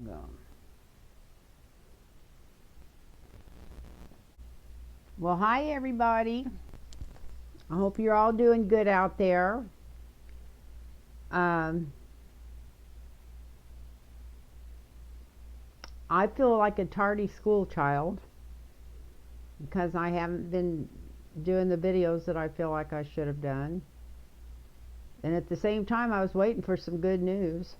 go. Well, hi everybody. I hope you're all doing good out there. Um, I feel like a tardy school child because I haven't been doing the videos that I feel like I should have done. And at the same time, I was waiting for some good news.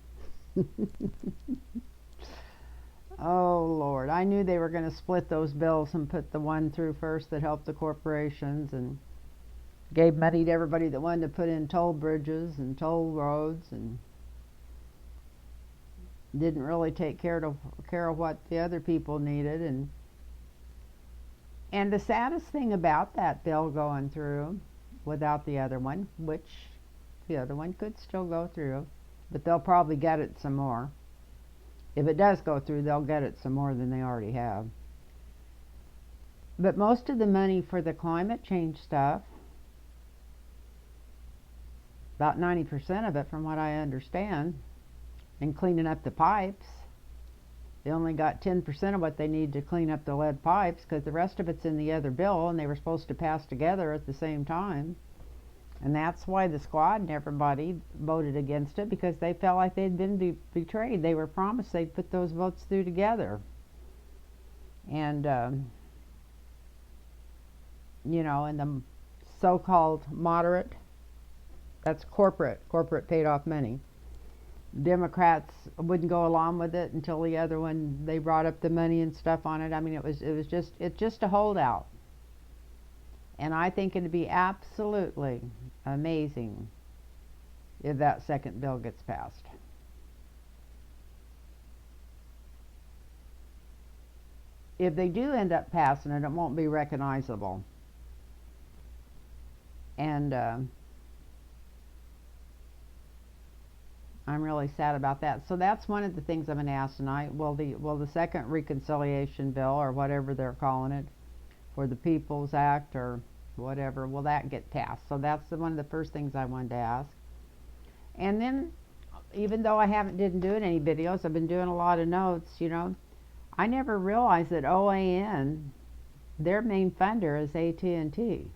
Oh Lord, I knew they were going to split those bills and put the one through first that helped the corporations and gave money to everybody that wanted to put in toll bridges and toll roads and didn't really take care of what the other people needed. And the saddest thing about that bill going through without the other one, which the other one could still go through, but they'll probably get it some more. If it does go through, they'll get it some more than they already have. But most of the money for the climate change stuff, about 90% of it from what I understand, and cleaning up the pipes, they only got 10% of what they need to clean up the lead pipes because the rest of it's in the other bill and they were supposed to pass together at the same time. And that's why the squad and everybody voted against it, because they felt like they'd been betrayed. They were promised they'd put those votes through together. And, and the so-called moderate, that's corporate paid off money. Democrats wouldn't go along with it until the other one, they brought up the money and stuff on it. I mean, it's just a holdout. And I think it'd be absolutely amazing if that second bill gets passed. If they do end up passing it, it won't be recognizable. And I'm really sad about that. So that's one of the things I'm going to ask tonight. Will the second reconciliation bill, or whatever they're calling it, for the People's Act or whatever, will that get passed? So that's one of the first things I wanted to ask. And then, even though I didn't do any videos, I've been doing a lot of notes. I never realized that OAN, their main funder is AT&T.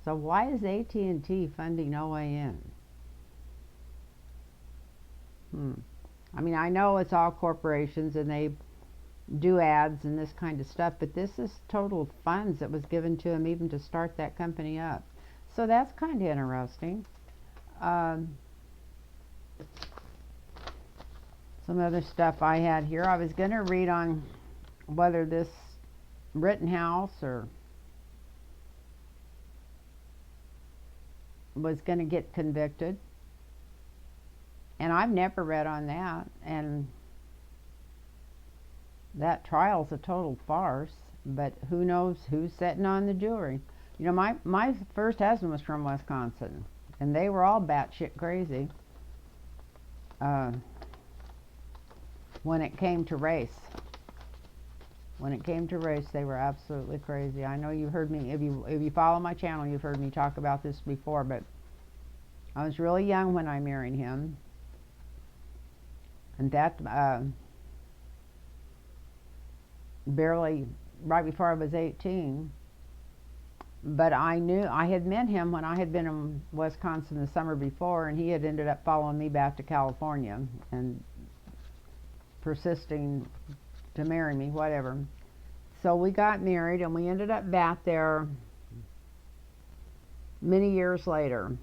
So why is AT&T funding OAN? I mean, I know it's all corporations and they do ads and this kind of stuff, but this is total funds that was given to him even to start that company up. So that's kind of interesting. Some other stuff I had here. I was going to read on whether this Rittenhouse was going to get convicted. And I've never read on that. And that trial's a total farce, but who knows who's sitting on the jury. My first husband was from Wisconsin, and they were all batshit crazy when it came to race. When it came to race, they were absolutely crazy. I know you've heard me, if you follow my channel, you've heard me talk about this before, but I was really young when I married him. And that barely right before I was 18. But I had met him when I had been in Wisconsin the summer before, and he had ended up following me back to California and persisting to marry me, whatever. So we got married, and we ended up back there many years later.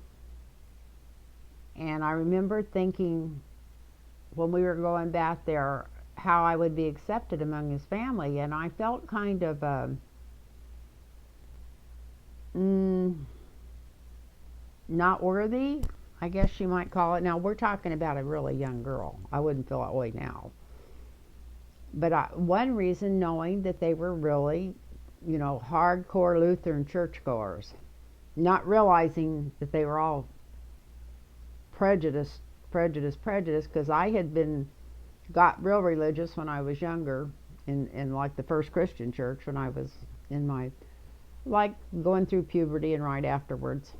And I remember thinking, when we were going back there, how I would be accepted among his family, and I felt kind of not worthy, I guess you might call it. Now, we're talking about a really young girl. I wouldn't feel that way now. But one reason, knowing that they were really, hardcore Lutheran churchgoers, not realizing that they were all prejudice, because I had got real religious when I was younger, in like the first Christian church when I was in my, like, going through puberty and right afterwards,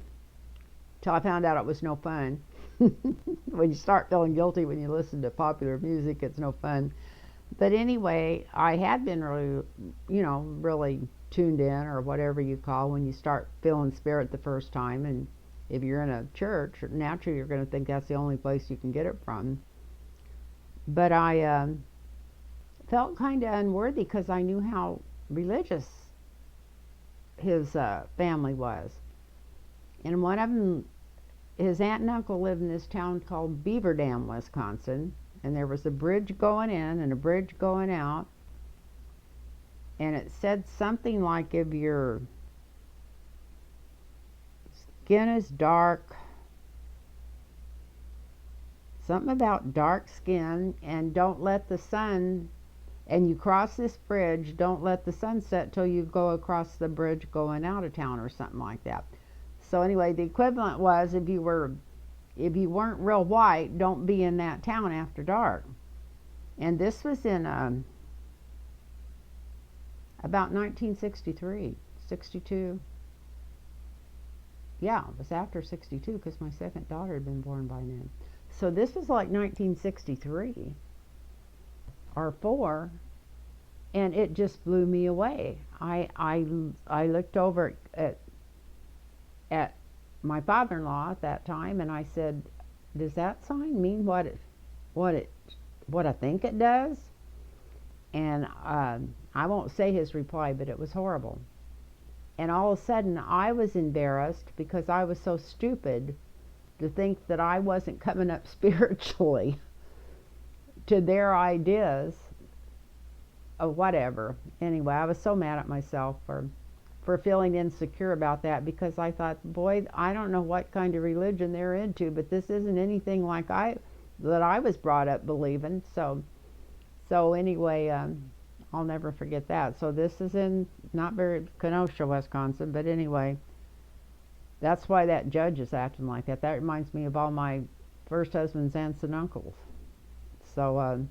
till I found out it was no fun. When you start feeling guilty when you listen to popular music, it's no fun. But anyway, I had been really, really tuned in, or whatever you call when you start feeling spirit the first time. And if you're in a church, naturally you're going to think that's the only place you can get it from. But I felt kind of unworthy because I knew how religious his family was. And one of them, his aunt and uncle lived in this town called Beaver Dam, Wisconsin. And there was a bridge going in and a bridge going out. And it said something like, if your skin is dark, something about dark skin, and don't let the sun, and you cross this bridge, don't let the sun set till you go across the bridge going out of town, or something like that. So anyway, the equivalent was, if you weren't real white, don't be in that town after dark. And this was in about 1963, 62. Yeah, it was after 62 because my second daughter had been born by then. So this was like 1963 or 4, and it just blew me away. I looked over at my father-in-law at that time, and I said, "Does that sign mean what I think it does?" And I won't say his reply, but it was horrible. And all of a sudden, I was embarrassed because I was so stupid to think that I wasn't coming up spiritually to their ideas of whatever. Anyway, I was so mad at myself for feeling insecure about that, because I thought, boy, I don't know what kind of religion they're into, but this isn't anything like that I was brought up believing. So anyway, I'll never forget that. So this is in not very Kenosha, Wisconsin, but anyway, that's why that judge is acting like that. That reminds me of all my first husband's aunts and uncles. So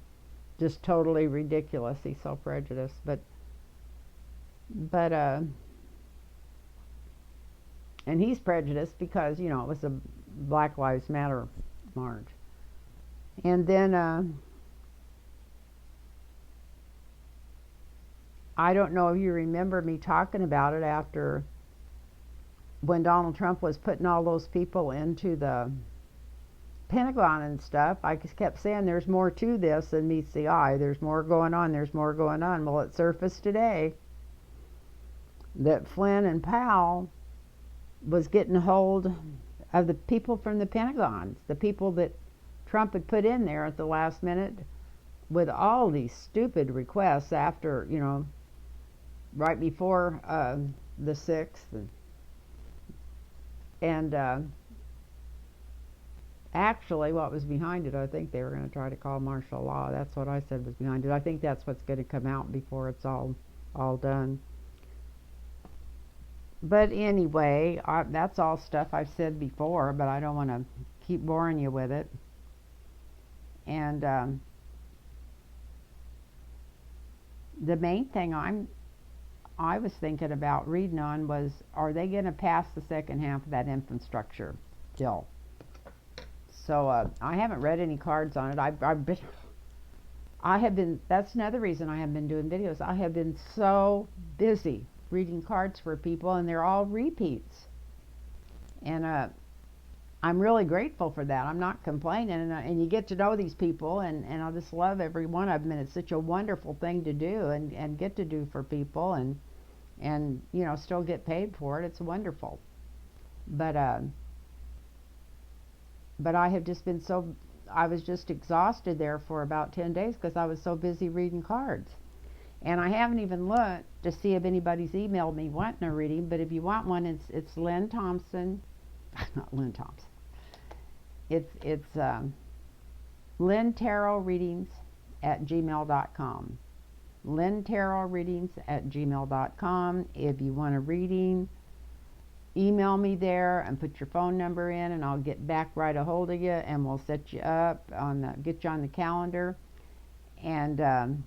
just totally ridiculous. He's so prejudiced, but and he's prejudiced because it was a Black Lives Matter march. And then I don't know if you remember me talking about it after, when Donald Trump was putting all those people into the Pentagon and stuff. I just kept saying, there's more to this than meets the eye. There's more going on. There's more going on. Well, it surfaced today that Flynn and Powell was getting hold of the people from the Pentagon, the people that Trump had put in there at the last minute with all these stupid requests after, right before the 6th. And actually, what was behind it, I think they were going to try to call martial law. That's what I said was behind it. I think that's what's going to come out before it's all done. But anyway, that's all stuff I've said before, but I don't want to keep boring you with it. And the main thing I was thinking about reading on was, are they going to pass the second half of that infrastructure bill? So I haven't read any cards on it. That's another reason I haven't been doing videos. I have been so busy reading cards for people, and they're all repeats. And I'm really grateful for that. I'm not complaining, and you get to know these people, and I just love every one of them, and it's such a wonderful thing to do and get to do for people, and still get paid for it. It's wonderful. But I have just been I was just exhausted there for about 10 days because I was so busy reading cards. And I haven't even looked to see if anybody's emailed me wanting a reading, but if you want one, it's Lynn Thompson. Not Lynn Thompson. It's Lynn Tarot Readings at gmail.com. Lynn Tarot Readings at gmail.com. If you want a reading, email me there and put your phone number in, and I'll get back right a hold of you, and we'll set you up get you on the calendar. And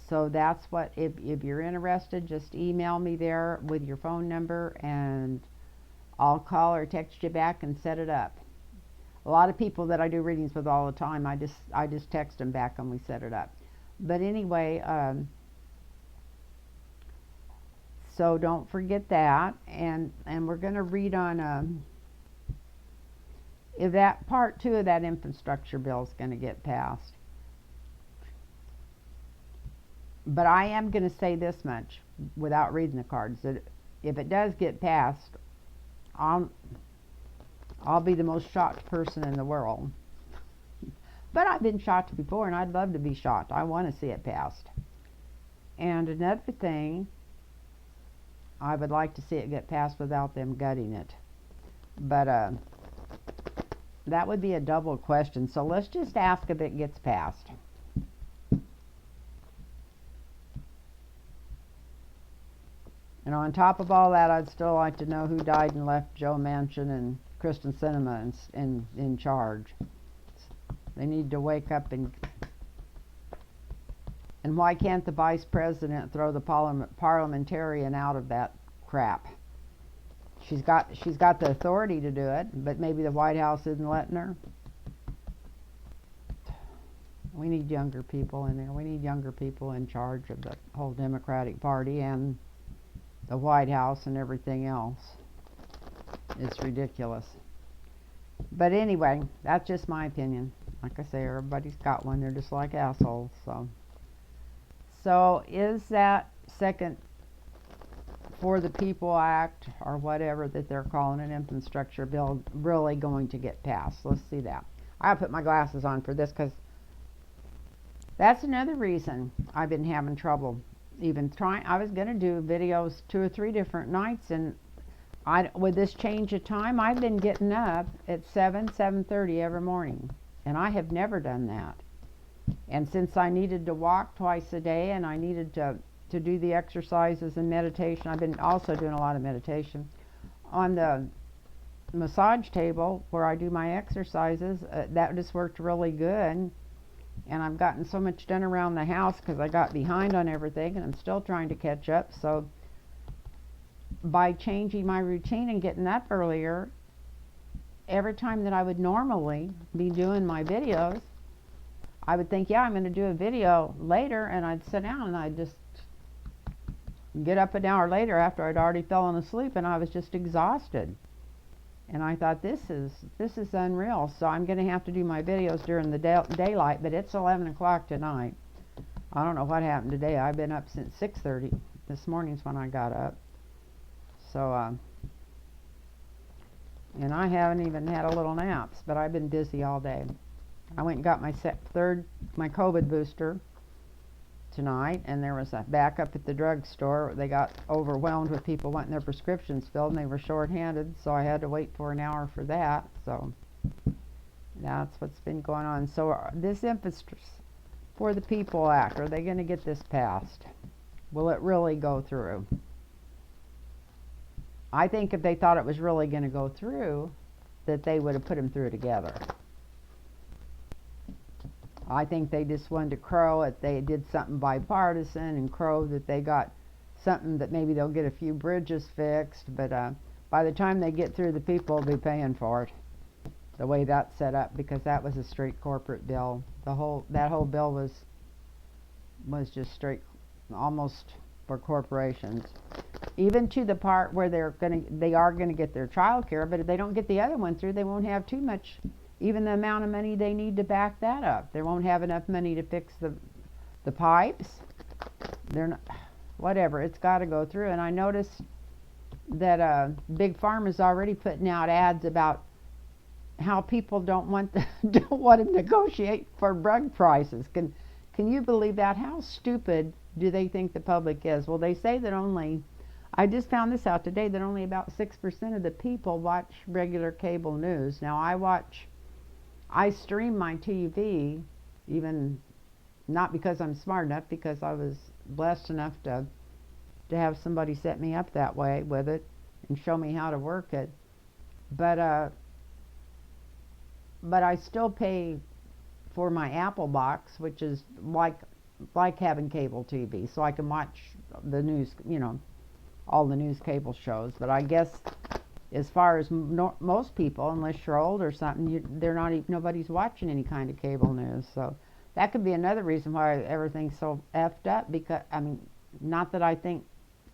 so that's what, if you're interested, just email me there with your phone number, and I'll call or text you back and set it up. A lot of people that I do readings with all the time, I just text them back and we set it up. But anyway, so don't forget that, and we're going to read on if that part 2 of that infrastructure bill is going to get passed. But I am going to say this much without reading the cards, that if it does get passed, I'll be the most shocked person in the world. But I've been shocked before, and I'd love to be shocked. I want to see it passed. And another thing, I would like to see it get passed without them gutting it. But that would be a double question. So let's just ask if it gets passed. And on top of all that, I'd still like to know who died and left Joe Manchin and Kristen Sinema in charge. They need to wake up and why can't the vice president throw the parliamentarian out of that crap? She's got the authority to do it, but maybe the White House isn't letting her. We need younger people in there. We need younger people in charge of the whole Democratic Party and the White House and everything else. It's ridiculous. But anyway, that's just my opinion. Like I say, everybody's got one. They're just like assholes. So is that second For the People Act, or whatever that they're calling an infrastructure bill, really going to get passed? Let's see that. I put my glasses on for this because that's another reason I've been having trouble even trying. I was going to do videos 2 or 3 different nights, and with this change of time, I've been getting up at 7:30 every morning, and I have never done that. And since I needed to walk twice a day, and I needed to do the exercises and meditation, I've been also doing a lot of meditation on the massage table where I do my exercises. That just worked really good, and I've gotten so much done around the house because I got behind on everything, and I'm still trying to catch up. So by changing my routine and getting up earlier, every time that I would normally be doing my videos, I would think, yeah, I'm going to do a video later, and I'd sit down and I'd just get up an hour later after I'd already fallen asleep, and I was just exhausted. And I thought, this is unreal. So I'm going to have to do my videos during the daylight, but it's 11 o'clock tonight. I don't know what happened today. I've been up since 6:30. This morning's when I got up. So, and I haven't even had a little naps, but I've been busy all day. I went and got my my COVID booster tonight, and there was a backup at the drugstore. They got overwhelmed with people wanting their prescriptions filled, and they were short-handed, so I had to wait for an hour for that. So that's what's been going on. So this infrastructure for the People Act, are they going to get this passed? Will it really go through? I think if they thought it was really going to go through, that they would have put them through together. I think they just wanted to crow it. They did something bipartisan and crow that they got something that maybe they'll get a few bridges fixed, but by the time they get through, the people will be paying for it. The way that's set up, because that was a straight corporate bill. That whole bill was just straight, almost for corporations. Even to the part where they are gonna get their child care, but if they don't get the other one through, they won't have too much. Even the amount of money they need to back that up. They won't have enough money to fix the pipes. They're not, whatever, it's got to go through. And I noticed that Big Pharma's already putting out ads about how people don't want to negotiate for drug prices. Can you believe that? How stupid do they think the public is? Well, they say that I just found this out today, that only about 6% of the people watch regular cable news. Now, I stream my TV, even not because I'm smart enough, because I was blessed enough to have somebody set me up that way with it and show me how to work it. But I still pay for my Apple box, which is like having cable TV, so I can watch the news, all the news cable shows. But I guess as far as most people, unless you're old or something, nobody's watching any kind of cable news. So that could be another reason why everything's so effed up, because, I mean, not that I think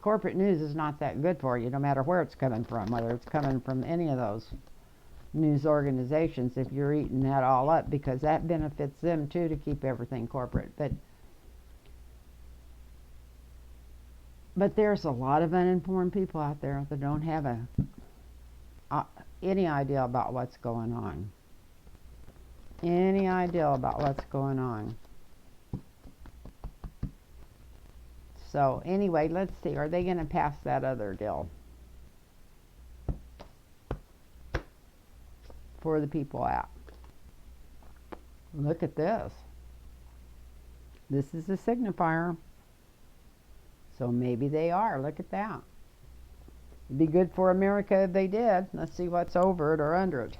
corporate news is not that good for you, no matter where it's coming from, whether it's coming from any of those news organizations, if you're eating that all up, because that benefits them too, to keep everything corporate. But there's a lot of uninformed people out there that don't have any idea about what's going on. Any idea about what's going on. So anyway, let's see. Are they going to pass that other bill for the People Act? Look at this. This is a signifier. So maybe they are. Look at that. It'd be good for America if they did. Let's see what's over it or under it.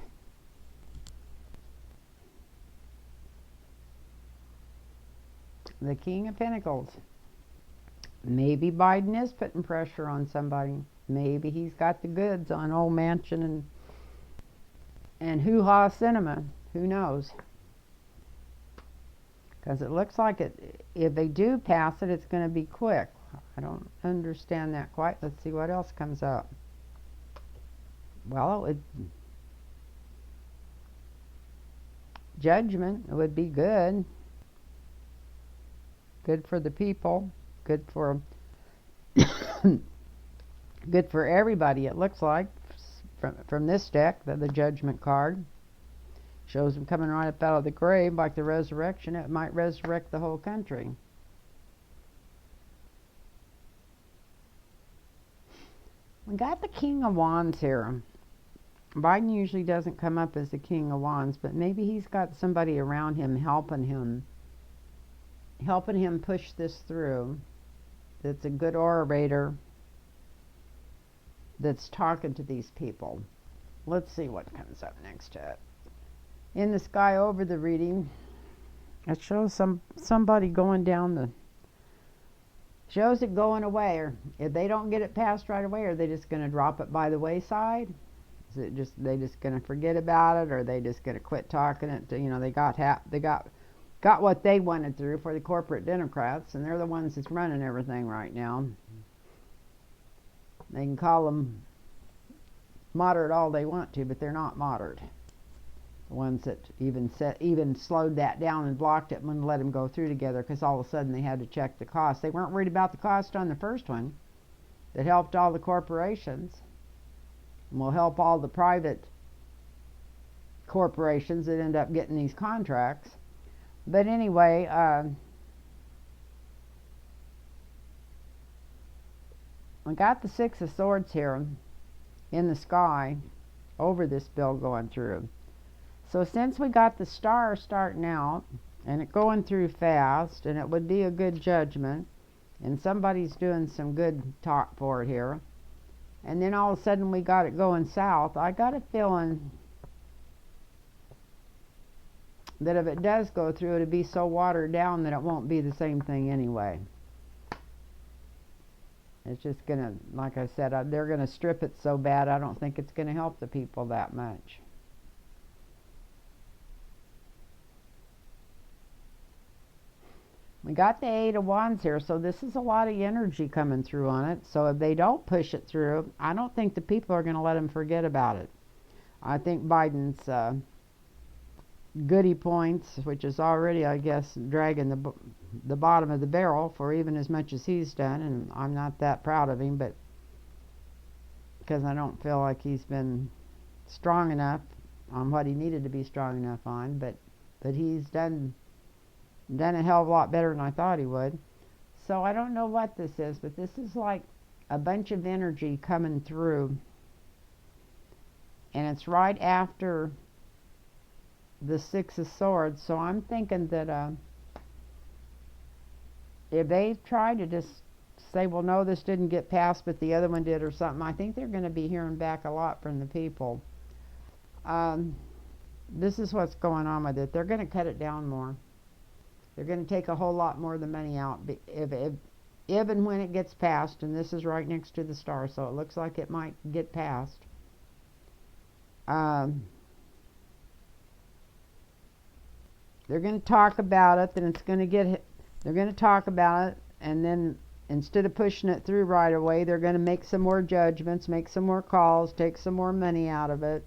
The King of Pentacles. Maybe Biden is putting pressure on somebody. Maybe he's got the goods on old Manchin and hoo-ha cinema. Who knows? Because it looks like if they do pass it, it's going to be quick. I don't understand that quite. Let's see what else comes up. Well, judgment would be good. Good for the people. Good for good for everybody, it looks like, from this deck, the judgment card. Shows them coming right up out of the grave, like the resurrection. It might resurrect the whole country. We got the King of Wands here. Biden usually doesn't come up as the King of Wands, but maybe he's got somebody around him helping him push this through. That's a good orator that's talking to these people. Let's see what comes up next to it. In the sky over the reading, it shows somebody going down shows it going away. Or if they don't get it passed right away, are they just going to drop it by the wayside? Is it just they just going to forget about it, or are they just going to quit talking it? They got what they wanted through for the corporate Democrats, and they're the ones that's running everything right now. They can call them moderate all they want to, but they're not moderate. The ones that even slowed that down and blocked it and wouldn't let them go through together, because all of a sudden they had to check the cost. They weren't worried about the cost on the first one that helped all the corporations and will help all the private corporations that end up getting these contracts. But anyway, we got the Six of Swords here in the sky over this bill going through. So since we got the star starting out and it going through fast, and it would be a good judgment, and somebody's doing some good talk for it here, and then all of a sudden we got it going south, I got a feeling that if it does go through, it'll be so watered down that it won't be the same thing anyway. It's just going to, like I said, they're going to strip it so bad, I don't think it's going to help the people that much. We got the Eight of Wands here, so this is a lot of energy coming through on it. So if they don't push it through, I don't think the people are going to let them forget about it. I think Biden's goody points, which is already, I guess, dragging the bottom of the barrel for even as much as he's done, and I'm not that proud of him, but because I don't feel like he's been strong enough on what he needed to be strong enough on, but he's done a hell of a lot better than I thought he would. So I don't know what this is, but this is like a bunch of energy coming through, and it's right after the Six of Swords. So I'm thinking that if they try to just say, well, no, this didn't get passed, but the other one did or something, I think they're going to be hearing back a lot from the people. This is what's going on with it. They're going to cut it down more. They're going to take a whole lot more of the money out if and when it gets passed, and this is right next to the star, so it looks like it might get passed. they're going to talk about it, then it's going to get, they're going to talk about it, and then instead of pushing it through right away, they're going to make some more judgments, make some more calls, take some more money out of it,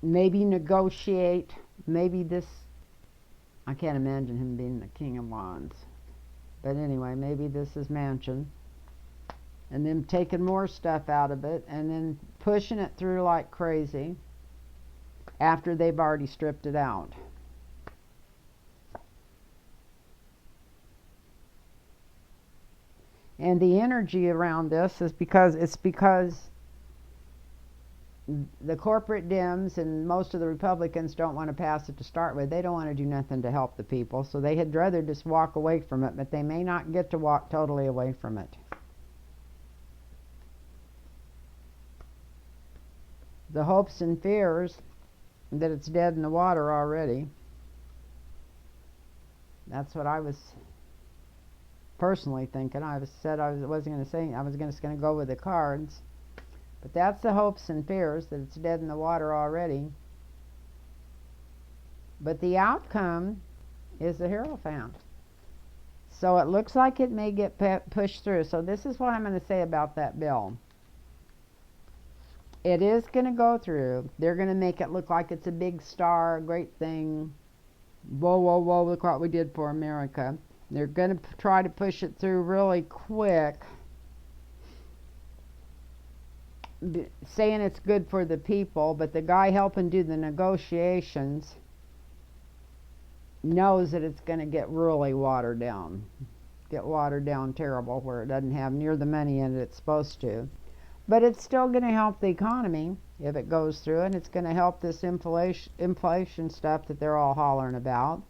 maybe negotiate, maybe this, I can't imagine him being the king of wands, but anyway, maybe this is Mansion, and them taking more stuff out of it, and then pushing it through like crazy after they've already stripped it out. And the energy around this is because the corporate Dems and most of the Republicans don't want to pass it to start with. They don't want to do nothing to help the people, so they had rather just walk away from it, but they may not get to walk totally away from it. The hopes and fears that it's dead in the water already. That's what I was personally thinking. I wasn't going to say, I was just going to go with the cards. But that's the hopes and fears, that it's dead in the water already. But the outcome is the Hierophant. So it looks like it may get pushed through. So this is what I'm going to say about that bill. It is going to go through. They're going to make it look like it's a big star, a great thing. Whoa, whoa, whoa, look what we did for America. They're going to try to push it through really quick, saying it's good for the people, but the guy helping do the negotiations knows that it's going to get really watered down. Get watered down terrible, where it doesn't have near the money in it it's supposed to. But it's still going to help the economy if it goes through, and it's going to help this inflation stuff that they're all hollering about.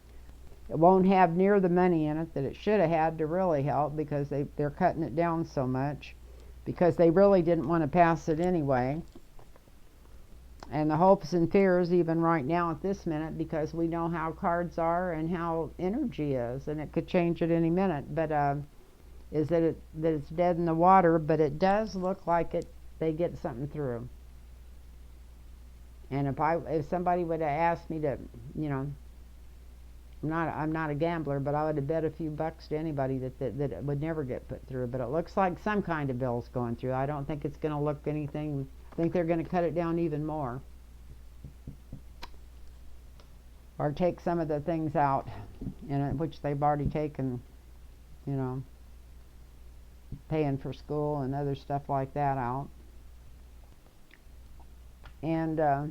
It won't have near the money in it that it should have had to really help, because they're cutting it down so much, because they really didn't want to pass it anyway. And the hopes and fears even right now at this minute, because we know how cards are and how energy is, and it could change at any minute, but is that it's dead in the water, but it does look like they get something through. And if somebody would have asked me to, I'm not a gambler, but I would have bet a few bucks to anybody that it would never get put through. But it looks like some kind of bill's going through. I don't think it's going to look anything. I think they're going to cut it down even more, or take some of the things out in it, which they've already taken, paying for school and other stuff like that out. And I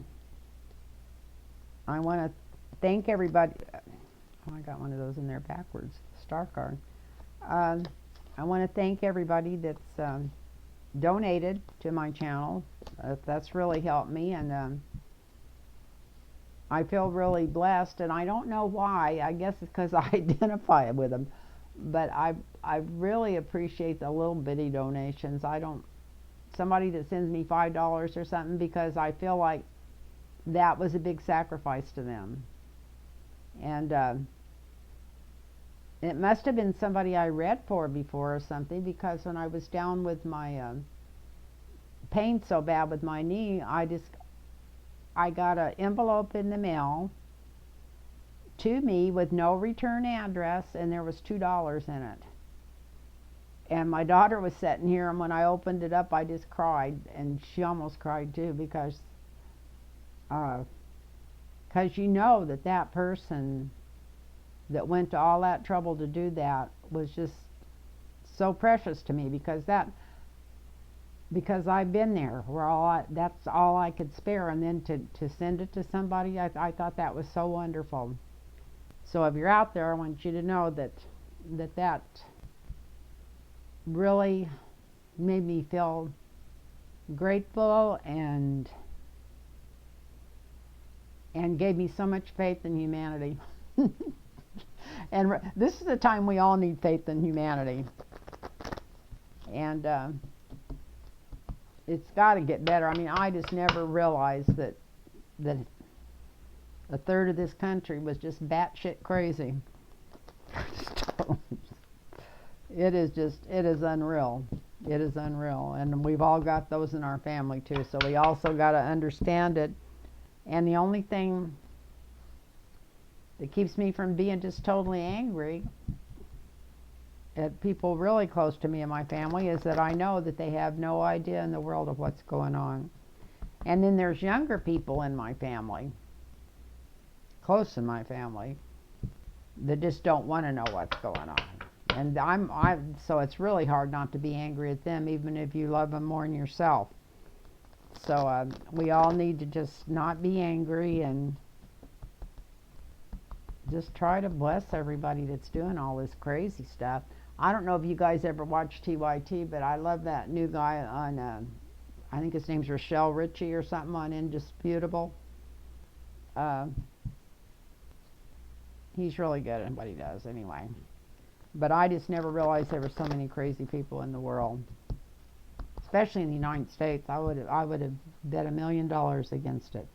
want to thank everybody. Oh, I got one of those in there backwards, star card. I want to thank everybody that's donated to my channel. That's really helped me, and I feel really blessed, and I don't know why. I guess it's because I identify with them, but I really appreciate the little bitty donations. Somebody that sends me $5 or something, because I feel like that was a big sacrifice to them. And it must have been somebody I read for before or something, because when I was down with my pain so bad with my knee, I got an envelope in the mail to me with no return address, and there was $2 in it. And my daughter was sitting here, and when I opened it up, I just cried, and she almost cried too, because you know that person that went to all that trouble to do that was just so precious to me, because I've been there where that's all I could spare, and then to send it to somebody, I thought that was so wonderful. So if you're out there, I want you to know that really made me feel grateful and gave me so much faith in humanity. And this is the time we all need faith in humanity. And it's got to get better. I mean, I just never realized that a third of this country was just batshit crazy. It is unreal. It is unreal. And we've all got those in our family too. So we also got to understand it. And the only thing that keeps me from being just totally angry at people really close to me and my family is that I know that they have no idea in the world of what's going on. And then there's younger people in my family, close in my family, that just don't want to know what's going on. And so it's really hard not to be angry at them, even if you love them more than yourself. So we all need to just not be angry and just try to bless everybody that's doing all this crazy stuff. I don't know if you guys ever watch TYT, but I love that new guy on, I think his name's Rochelle Ritchie or something, on Indisputable. He's really good at what he does anyway. But I just never realized there were so many crazy people in the world, especially in the United States. I would have bet $1 million against it.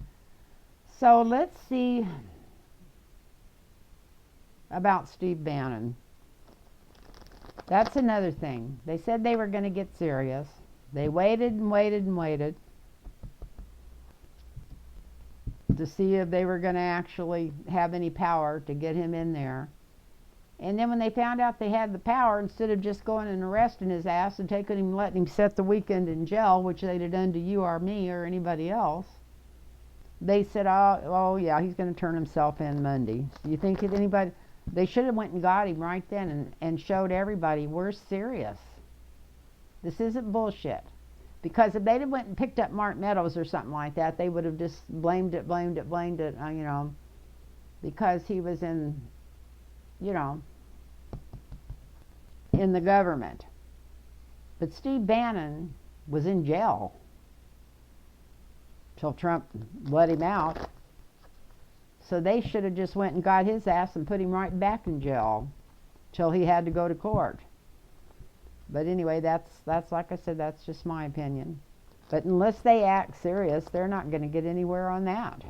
So let's see about Steve Bannon. That's another thing. They said they were going to get serious. They waited and waited and waited to see if they were going to actually have any power to get him in there. And then when they found out they had the power, instead of just going and arresting his ass and taking him and letting him set the weekend in jail, which they'd have done to you or me or anybody else, they said, oh yeah, he's going to turn himself in Monday. You think that anybody... They should have went and got him right then and showed everybody we're serious. This isn't bullshit. Because if they'd have went and picked up Mark Meadows or something like that, they would have just blamed it, you know, because he was in, you know, in the government. But Steve Bannon was in jail till Trump let him out. So they should have just went and got his ass and put him right back in jail till he had to go to court. But anyway, that's like I said, that's just my opinion. But unless they act serious, they're not going to get anywhere on that.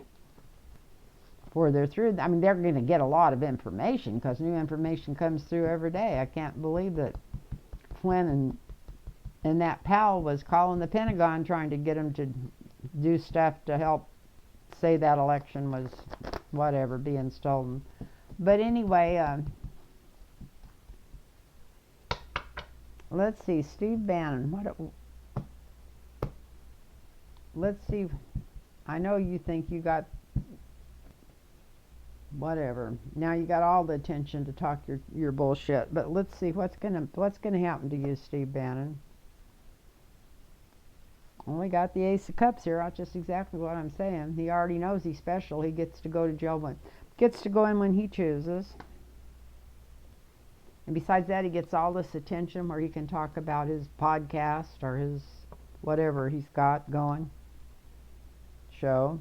Before they're through, I mean, they're going to get a lot of information because new information comes through every day. I can't believe that Flynn and that Powell was calling the Pentagon trying to get them to do stuff to help say that election was whatever, being stolen. But anyway, let's see, Steve Bannon. Let's see. I know you think you got whatever. Now you got all the attention to talk your bullshit. But let's see what's gonna happen to you, Steve Bannon. Only got the Ace of Cups here. That's just exactly what I'm saying. He already knows he's special. He gets to go to jail gets to go in when he chooses. And besides that, he gets all this attention where he can talk about his podcast or his whatever he's got going. Show.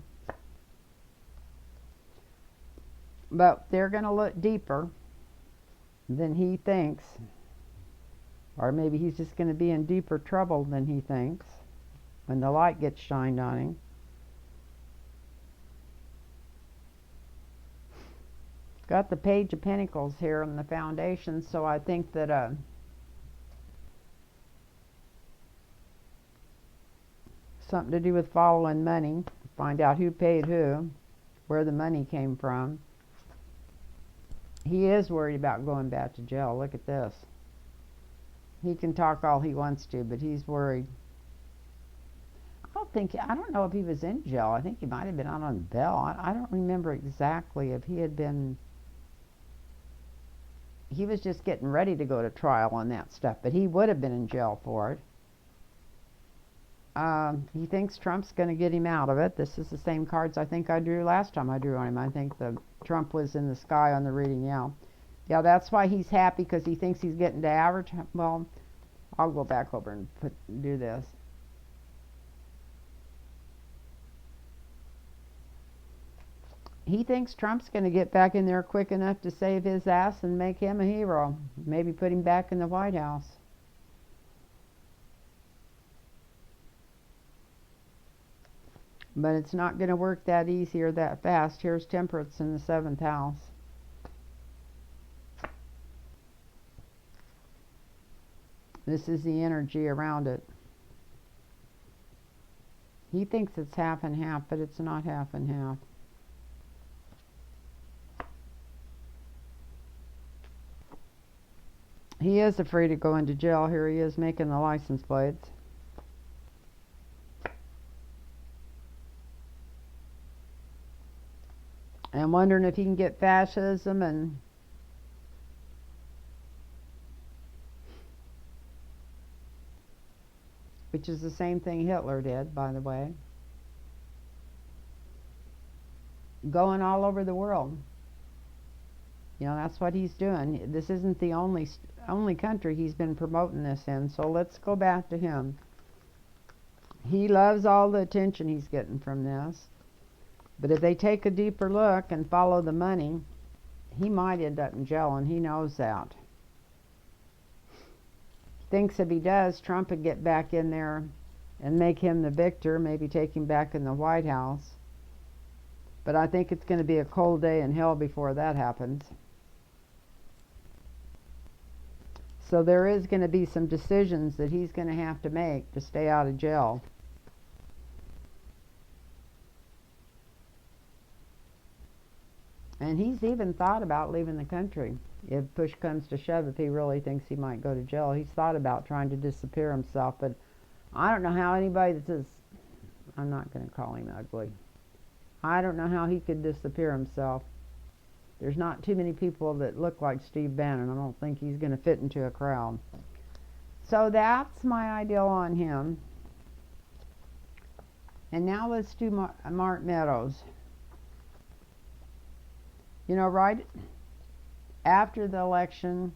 But they're going to look deeper than he thinks. Or maybe he's just going to be in deeper trouble than he thinks when the light gets shined on him. Got the Page of Pentacles here in the foundation, so I think that something to do with following money. Find out who paid who, where the money came from. He is worried about going back to jail. Look at this. He can talk all he wants to, but he's worried. I don't know if he was in jail. I think he might have been out on bail. I don't remember exactly if he had been. He was just getting ready to go to trial on that stuff, but he would have been in jail for it. He thinks Trump's going to get him out of it. This is the same cards I think I drew last time I drew on him. I think the Trump was in the sky on the reading, yeah. Yeah, that's why he's happy, because he thinks he's getting to average. Well, I'll go back over and do this. He thinks Trump's going to get back in there quick enough to save his ass and make him a hero. Maybe put him back in the White House. But it's not going to work that easy or that fast. Here's Temperance in the 7th house. This is the energy around it. He thinks it's half and half, but it's not half and half. He is afraid of going to jail. Here he is making the license plates. And wondering if he can get fascism and which is the same thing Hitler did, by the way. Going all over the world. You know, that's what he's doing. This isn't the only country he's been promoting this in, so let's go back to him. He loves all the attention he's getting from this. But if they take a deeper look and follow the money, he might end up in jail, and he knows that. Thinks if he does, Trump would get back in there and make him the victor, maybe take him back in the White House. But I think it's going to be a cold day in hell before that happens. So there is going to be some decisions that he's going to have to make to stay out of jail. And he's even thought about leaving the country. If push comes to shove, if he really thinks he might go to jail, he's thought about trying to disappear himself. But I don't know how anybody that says, I'm not going to call him ugly. I don't know how he could disappear himself. There's not too many people that look like Steve Bannon. I don't think he's going to fit into a crowd. So that's my ideal on him. And now let's do Mark Meadows. You know, right after the election,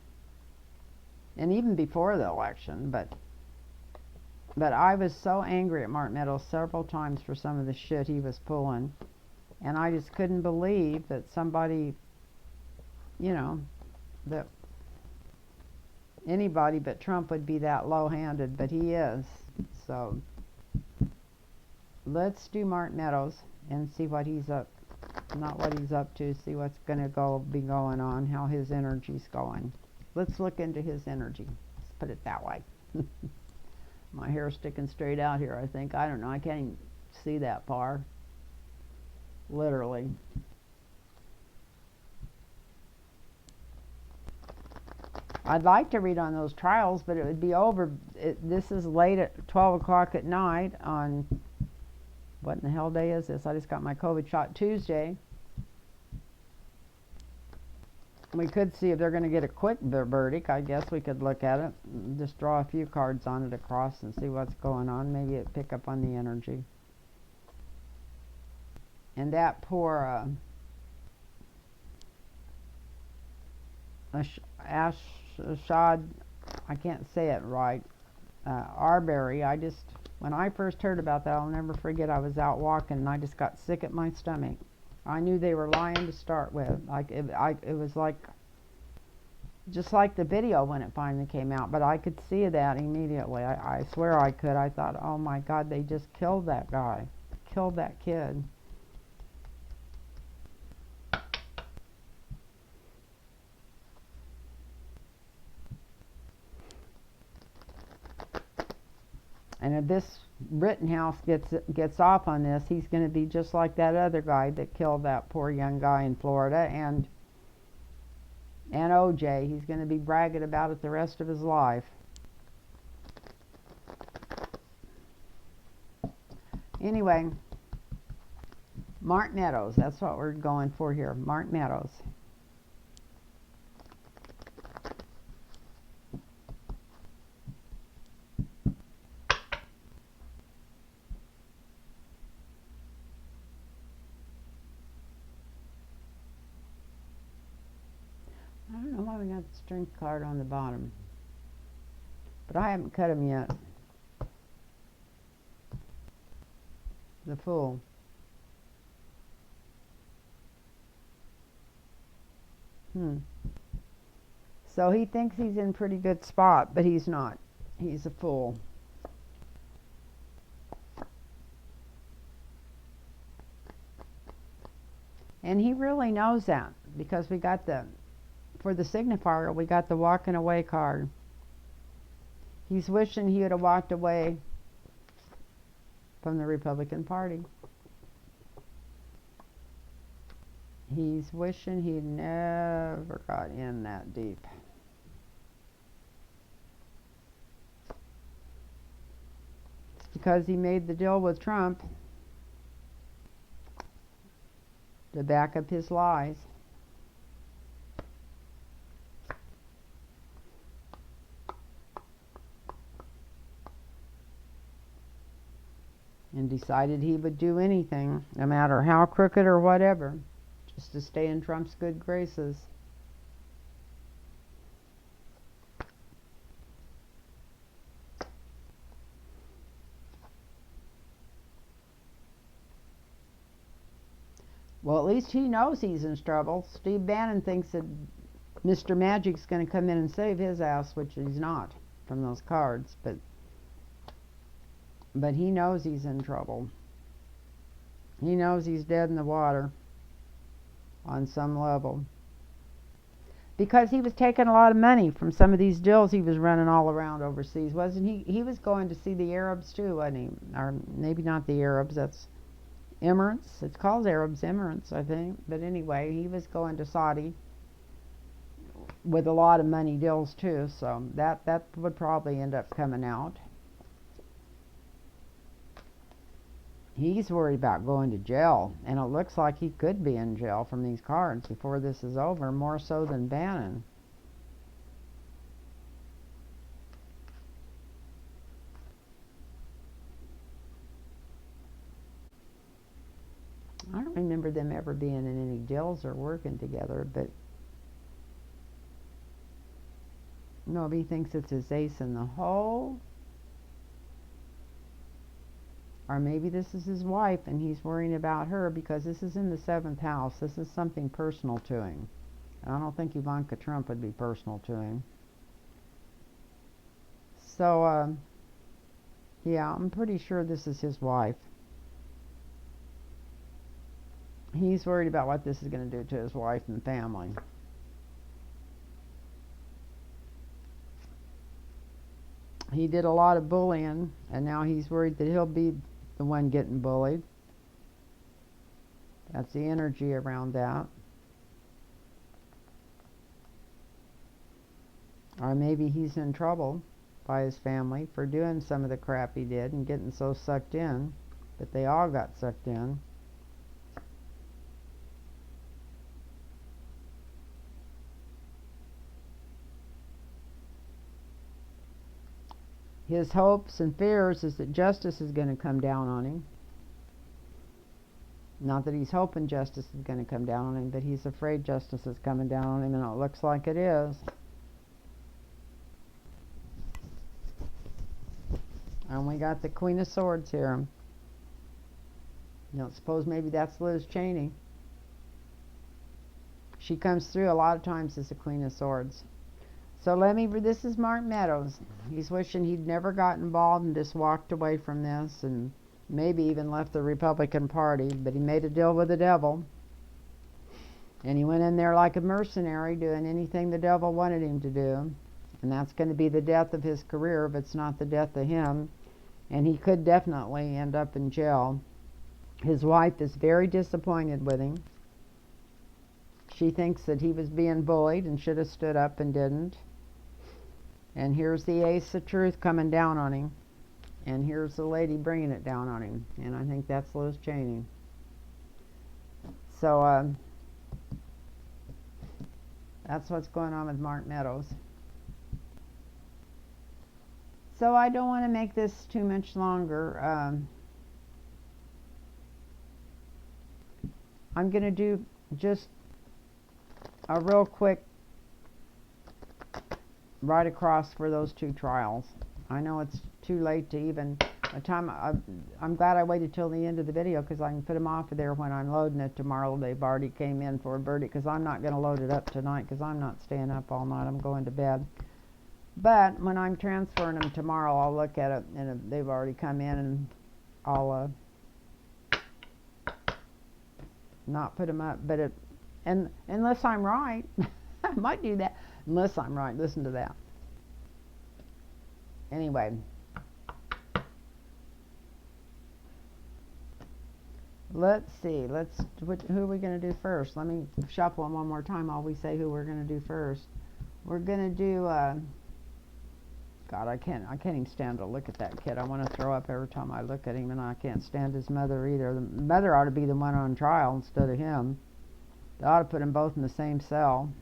and even before the election, but I was so angry at Mark Meadows several times for some of the shit he was pulling. And I just couldn't believe that somebody, you know, that anybody but Trump would be that low-handed, but he is. So let's do Mark Meadows and see what he's up, not what he's up to, see what's going to be going on, how his energy's going. Let's look into his energy. Let's put it that way. My hair's sticking straight out here, I think. I don't know. I can't even see that far. Literally. I'd like to read on those trials, but it would be over. This is late at 12 o'clock at night on, what in the hell day is this? I just got my COVID shot Tuesday. We could see if they're going to get a quick verdict. I guess we could look at it, just draw a few cards on it across and see what's going on. Maybe it pick up on the energy. And that poor Ashad, I can't say it right, Arbery, when I first heard about that, I'll never forget, I was out walking and I just got sick at my stomach. I knew they were lying to start with. It was like, just like the video when it finally came out, but I could see that immediately. I swear I could. I thought, oh my God, they just killed that guy, killed that kid. And if this Rittenhouse gets off on this, he's going to be just like that other guy that killed that poor young guy in Florida, and OJ. He's going to be bragging about it the rest of his life. Anyway, Mark Meadows. That's what we're going for here. Mark Meadows. I don't know why we got the strength card on the bottom, but I haven't cut him yet. The Fool. So he thinks he's in pretty good spot, but he's not. He's a fool. And he really knows that, because we got for the signifier, we got the walking away card. He's wishing he would have walked away from the Republican Party. He's wishing he never got in that deep. because he made the deal with Trump to back up his lies. And decided he would do anything, no matter how crooked or whatever, just to stay in Trump's good graces. Well, at least he knows he's in trouble. Steve Bannon thinks that Mr. Magic's going to come in and save his ass, which he's not from those cards, but he knows he's in trouble. He knows he's dead in the water on some level. Because he was taking a lot of money from some of these deals he was running all around overseas, wasn't he? He was going to see the Arabs too, wasn't he? Or maybe not the Arabs, that's Emirates. It's called Arabs Emirates, I think. But anyway, he was going to Saudi with a lot of money deals too, so that would probably end up coming out. He's worried about going to jail, and it looks like he could be in jail from these cards before this is over, more so than Bannon. I don't remember them ever being in any deals or working together, but nobody thinks it's his ace in the hole. Or maybe this is his wife and he's worrying about her because this is in the 7th house. This is something personal to him. I don't think Ivanka Trump would be personal to him. So, yeah, I'm pretty sure this is his wife. He's worried about what this is going to do to his wife and family. He did a lot of bullying, and now he's worried that he'll be the one getting bullied. That's the energy around that. Or maybe he's in trouble by his family for doing some of the crap he did and getting so sucked in, but they all got sucked in. His hopes and fears is that justice is going to come down on him. Not that he's hoping justice is going to come down on him, but he's afraid justice is coming down on him, and it looks like it is. And we got the Queen of Swords here. You don't suppose maybe that's Liz Cheney. She comes through a lot of times as the Queen of Swords. So this is Mark Meadows. He's wishing he'd never got involved and just walked away from this and maybe even left the Republican Party, but he made a deal with the devil. And he went in there like a mercenary doing anything the devil wanted him to do. And that's going to be the death of his career if it's not the death of him. And he could definitely end up in jail. His wife is very disappointed with him. She thinks that he was being bullied and should have stood up and didn't. And here's the ace of truth coming down on him. And here's the lady bringing it down on him. And I think that's Liz Cheney. So, that's what's going on with Mark Meadows. So I don't want to make this too much longer. I'm going to do just a real quick right across for those two trials. I know it's too late to even I'm glad I waited till the end of the video because I can put them off of there when I'm loading it tomorrow. They've already came in for a verdict because I'm not going to load it up tonight because I'm not staying up all night. I'm going to bed. But when I'm transferring them tomorrow, I'll look at it, and if they've already come in, and I'll not put them up. But unless I'm right, I might do that. Unless I'm right, listen to that. Anyway, let's see. Who are we going to do first? Let me shuffle them one more time while we say who we're going to do first. We're going to do God, I can't even stand to look at that kid. I want to throw up every time I look at him, and I can't stand his mother either. The mother ought to be the one on trial instead of him. They ought to put them both in the same cell.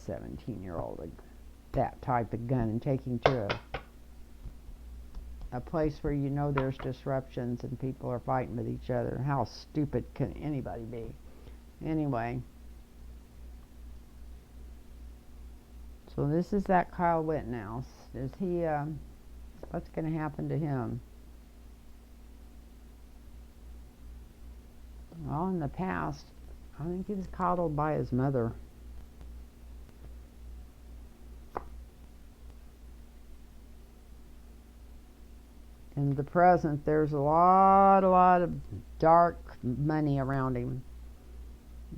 "17-year-old, that type of gun, and taking to a place where you know there's disruptions and people are fighting with each other. How stupid can anybody be?" Anyway, so this is that Kyle Rittenhouse. Is he, what's going to happen to him? Well, in the past, I think he was coddled by his mother. In the present, there's a lot of dark money around him.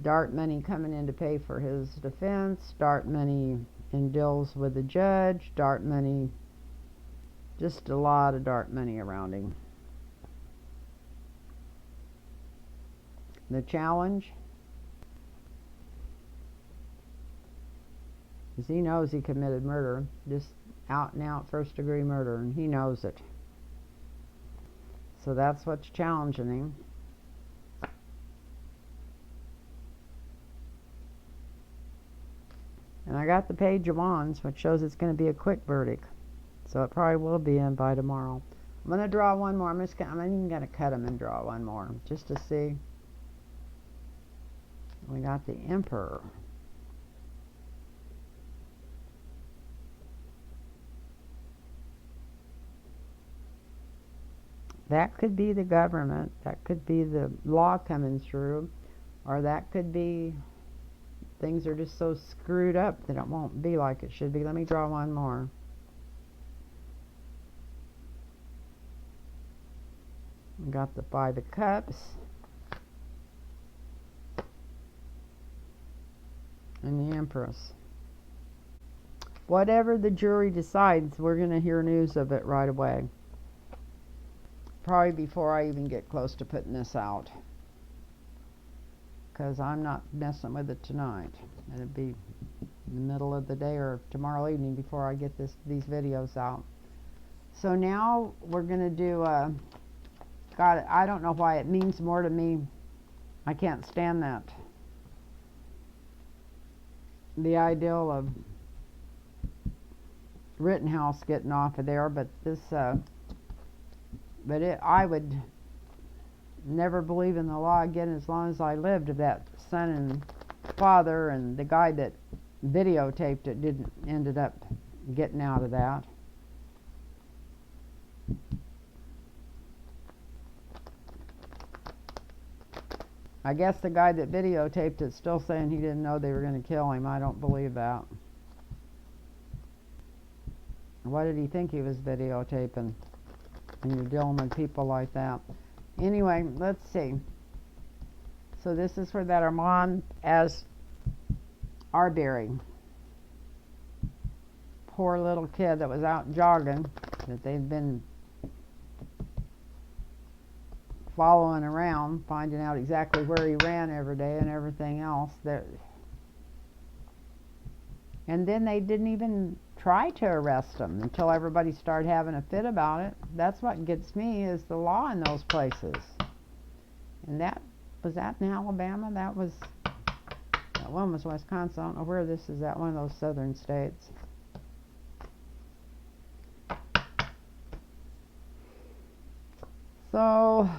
Dark money coming in to pay for his defense, dark money in deals with the judge, dark money, just a lot of dark money around him. The challenge is he knows he committed murder, just out and out first-degree murder, and he knows it. So that's what's challenging him. And I got the Page of Wands, which shows it's going to be a quick verdict. So it probably will be in by tomorrow. I'm going to draw one more. I'm even going to cut them and draw one more, just to see. We got the Emperor. That could be the government, that could be the law coming through, or that could be things are just so screwed up that it won't be like it should be. Let me draw one more. We got the Five of Cups. And the Empress. Whatever the jury decides, we're going to hear news of it right away. Probably before I even get close to putting this out, because I'm not messing with it tonight. It'll be in the middle of the day or tomorrow evening before I get these videos out. So now we're going to do God, I don't know why it means more to me. I can't stand that. The ideal of Rittenhouse getting off of there, but this I would never believe in the law again as long as I lived, if that son and father and the guy that videotaped it ended up getting out of that. I guess the guy that videotaped it still saying he didn't know they were going to kill him. I don't believe that. What did he think he was videotaping? And you're dealing with people like that. Anyway, let's see. So this is for that Armand as Arbery. Poor little kid that was out jogging, that they've been following around, finding out exactly where he ran every day and everything else. And then they didn't even try to arrest him until everybody started having a fit about it. That's what gets me, is the law in those places. And that in Alabama. That one was Wisconsin. I don't know where this is at, one of those southern states. So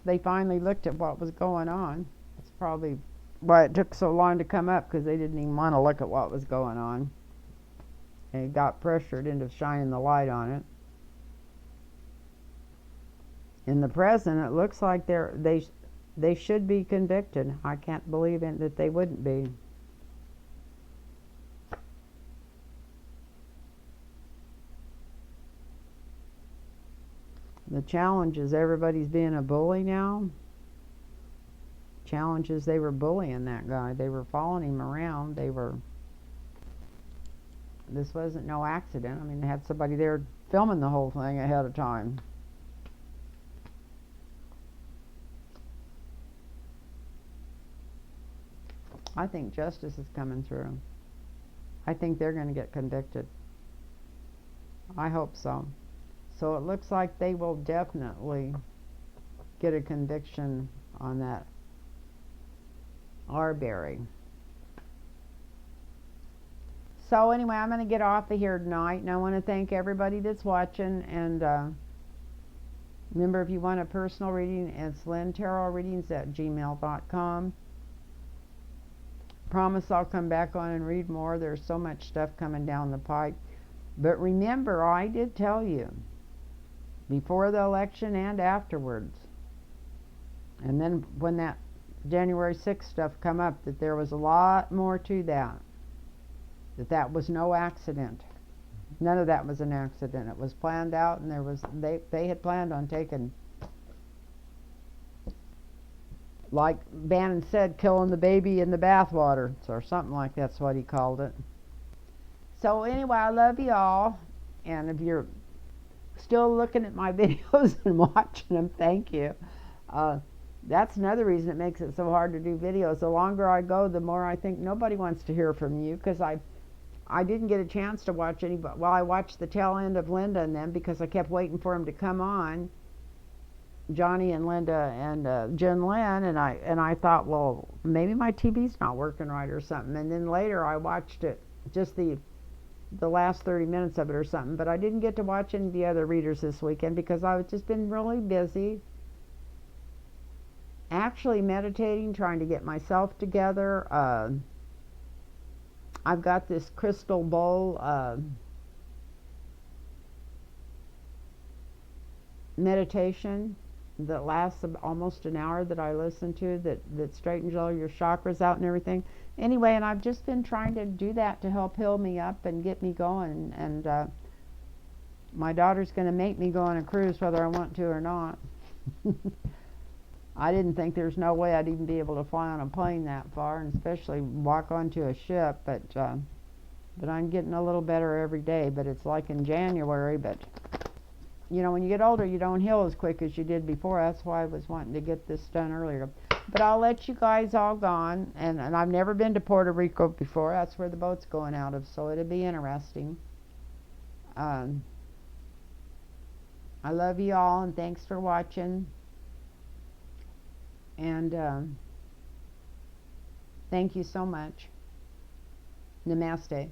they finally looked at what was going on. It's probably why it took so long to come up, because they didn't even want to look at what was going on. They got pressured into shining the light on it. In the present, it looks like they should be convicted. I can't believe that they wouldn't be. The challenge is everybody's being a bully now. Challenge is they were bullying that guy. They were following him around. This wasn't no accident. I mean, they had somebody there filming the whole thing ahead of time. I think justice is coming through. I think they're going to get convicted. I hope so. So it looks like they will definitely get a conviction on that Arbery. So anyway, I'm going to get off of here tonight, and I want to thank everybody that's watching. And remember, if you want a personal reading, it's lynntarotreadings@gmail.com. Promise I'll come back on and read more. There's so much stuff coming down the pipe. But remember, I did tell you before the election and afterwards, and then when that January 6th stuff come up, that there was a lot more to that. That was no accident. None of that was an accident. It was planned out, and they had planned on taking, like Bannon said, killing the baby in the bathwater, or something like that's what he called it. So anyway, I love you all, and if you're still looking at my videos and watching them, thank you. That's another reason it makes it so hard to do videos. The longer I go, the more I think nobody wants to hear from you, because I didn't get a chance to watch anybody. Well, I watched the tail end of Linda and them because I kept waiting for them to come on, Johnny and Linda and Jen Lynn, and I thought, well, maybe my TV's not working right or something. And then later I watched it, just the last 30 minutes of it or something. But I didn't get to watch any of the other readers this weekend because I've just been really busy, actually meditating, trying to get myself together. I've got this crystal bowl meditation that lasts almost an hour that I listen to, that straightens all your chakras out and everything. Anyway, and I've just been trying to do that to help heal me up and get me going. And my daughter's going to make me go on a cruise whether I want to or not. I didn't think there's no way I'd even be able to fly on a plane that far, and especially walk onto a ship. But I'm getting a little better every day. But it's like in January. But you know, when you get older, you don't heal as quick as you did before. That's why I was wanting to get this done earlier. But I'll let you guys all gone. And I've never been to Puerto Rico before. That's where the boat's going out of. So it'll be interesting. I love you all, and thanks for watching. And thank you so much. Namaste.